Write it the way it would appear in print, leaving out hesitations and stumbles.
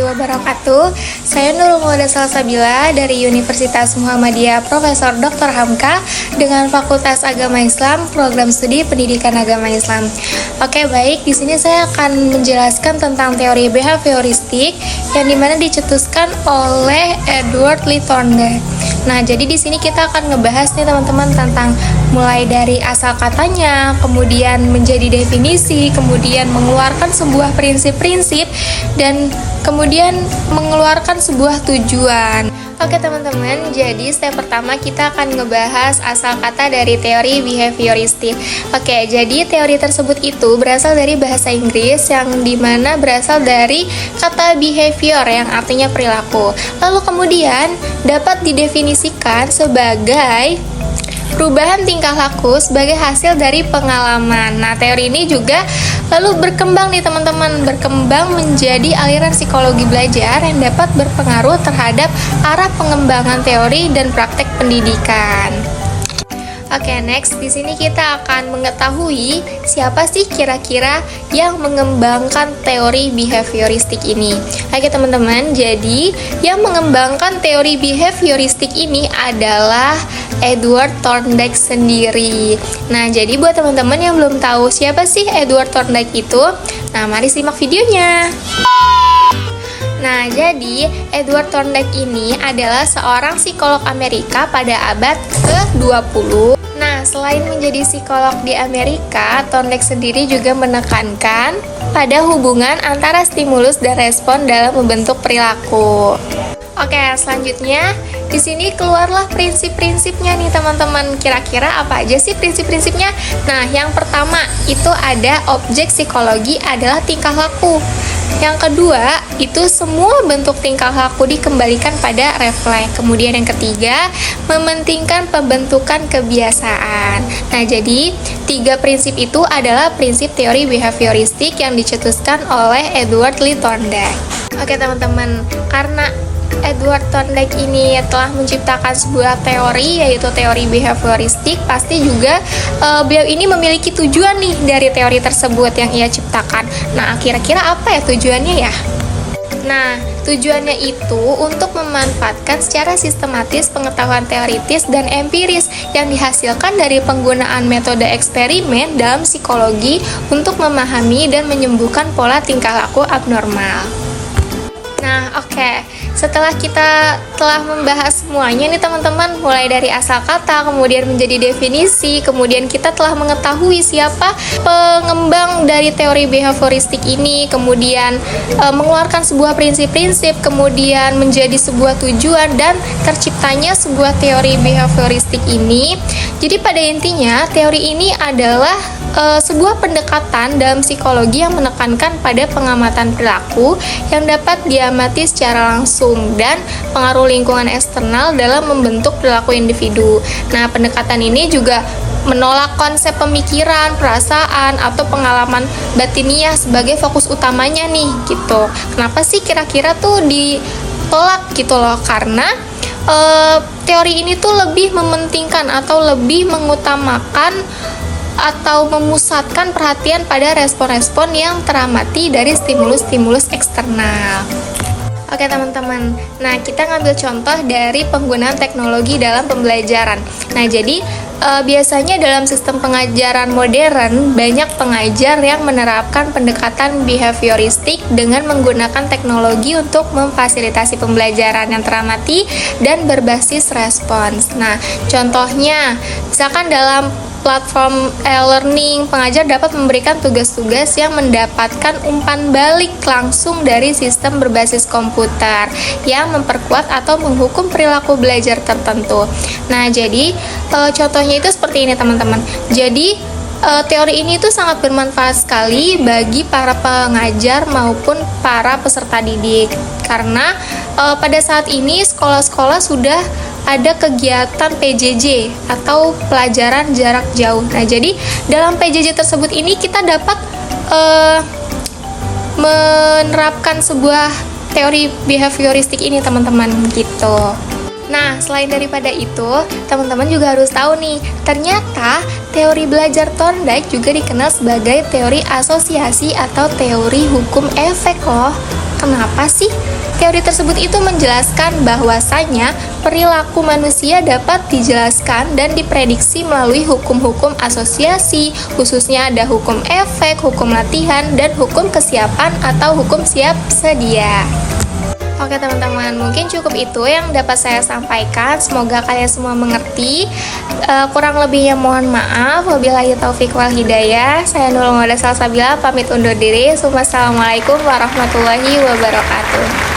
warahmatullahi wabarakatuh. Saya Nurul Mauda Salsabila dari Universitas Muhammadiyah Profesor Dr. Hamka dengan Fakultas Agama Islam, Program Studi Pendidikan Agama Islam. Oke, baik. Di sini saya akan menjelaskan tentang teori behavioristik yang dimana dicetuskan oleh Edward Lee Thorndike. Nah, jadi di sini kita akan ngebahas nih teman-teman tentang mulai dari asal katanya, kemudian menjadi definisi, kemudian mengeluarkan sebuah prinsip-prinsip, dan kemudian mengeluarkan sebuah tujuan. Oke teman-teman, jadi step pertama kita akan ngebahas asal kata dari teori behavioristik. Oke, jadi teori tersebut itu berasal dari bahasa Inggris yang dimana berasal dari kata behavior yang artinya perilaku. Lalu kemudian dapat didefinisikan sebagai perubahan tingkah laku sebagai hasil dari pengalaman. Nah, teori ini juga lalu berkembang nih teman-teman, berkembang menjadi aliran psikologi belajar yang dapat berpengaruh terhadap arah pengembangan teori dan praktek pendidikan. Oke, next di sini kita akan mengetahui siapa sih kira-kira yang mengembangkan teori behavioristik ini. Oke teman-teman, jadi yang mengembangkan teori behavioristik ini adalah Edward Thorndike sendiri. Nah, jadi buat teman-teman yang belum tahu siapa sih Edward Thorndike itu, nah mari simak videonya. Nah, jadi Edward Thorndike ini adalah seorang psikolog Amerika pada abad ke-20. Nah, selain menjadi psikolog di Amerika, Thorndike sendiri juga menekankan pada hubungan antara stimulus dan respon dalam membentuk perilaku. Oke, selanjutnya di sini keluarlah prinsip-prinsipnya nih teman-teman. Kira-kira apa aja sih prinsip-prinsipnya? Nah, yang pertama itu ada objek psikologi adalah tingkah laku. Yang kedua, itu semua bentuk tingkah laku dikembalikan pada refleks. Kemudian yang ketiga, mementingkan pembentukan kebiasaan. Nah, jadi tiga prinsip itu adalah prinsip teori behavioristik yang dicetuskan oleh Edward Lee Thorndike. Oke teman-teman, karena Edward Thorndike ini telah menciptakan sebuah teori, yaitu teori behavioristik, pasti juga beliau ini memiliki tujuan nih dari teori tersebut yang ia ciptakan. Nah, kira-kira apa ya tujuannya ya? Nah, tujuannya itu untuk memanfaatkan secara sistematis pengetahuan teoritis dan empiris yang dihasilkan dari penggunaan metode eksperimen dalam psikologi untuk memahami dan menyembuhkan pola tingkah laku abnormal. Nah, oke. Setelah kita telah membahas semuanya nih teman-teman, mulai dari asal kata, kemudian menjadi definisi, kemudian kita telah mengetahui siapa pengembang dari teori behavioristik ini, kemudian mengeluarkan sebuah prinsip-prinsip, kemudian menjadi sebuah tujuan dan terciptanya sebuah teori behavioristik ini. Jadi pada intinya teori ini adalah sebuah pendekatan dalam psikologi yang menekankan pada pengamatan perilaku yang dapat diamati secara langsung dan pengaruh lingkungan eksternal dalam membentuk perilaku individu. Nah, pendekatan ini juga menolak konsep pemikiran, perasaan, atau pengalaman batiniah sebagai fokus utamanya nih, gitu. Kenapa sih kira-kira tuh ditolak gitu loh? Karena teori ini tuh lebih mementingkan atau lebih mengutamakan atau memusatkan perhatian pada respon-respon yang teramati dari stimulus-stimulus eksternal. Oke teman-teman, nah kita ngambil contoh dari penggunaan teknologi dalam pembelajaran. Nah jadi biasanya dalam sistem pengajaran modern banyak pengajar yang menerapkan pendekatan behavioristik dengan menggunakan teknologi untuk memfasilitasi pembelajaran yang teramati dan berbasis respons. Nah contohnya misalkan dalam platform e-learning, pengajar dapat memberikan tugas-tugas yang mendapatkan umpan balik langsung dari sistem berbasis komputer yang memperkuat atau menghukum perilaku belajar tertentu. Nah, jadi contohnya itu seperti ini teman-teman. Jadi teori ini tuh sangat bermanfaat sekali bagi para pengajar maupun para peserta didik karena pada saat ini sekolah-sekolah sudah ada kegiatan PJJ atau pelajaran jarak jauh. Nah, jadi dalam PJJ tersebut ini kita dapat menerapkan sebuah teori behavioristik ini teman-teman gitu. Nah, selain daripada itu, teman-teman juga harus tahu nih, ternyata teori belajar Thorndike juga dikenal sebagai teori asosiasi atau teori hukum efek loh. Kenapa sih? Teori tersebut itu menjelaskan bahwasanya perilaku manusia dapat dijelaskan dan diprediksi melalui hukum-hukum asosiasi, khususnya ada hukum efek, hukum latihan, dan hukum kesiapan atau hukum siap sedia. Oke teman-teman, mungkin cukup itu yang dapat saya sampaikan. Semoga kalian semua mengerti. Kurang lebihnya mohon maaf. Wabillahi taufik wal hidayah. Saya Nurul Salsabila pamit undur diri. Wassalamualaikum warahmatullahi wabarakatuh.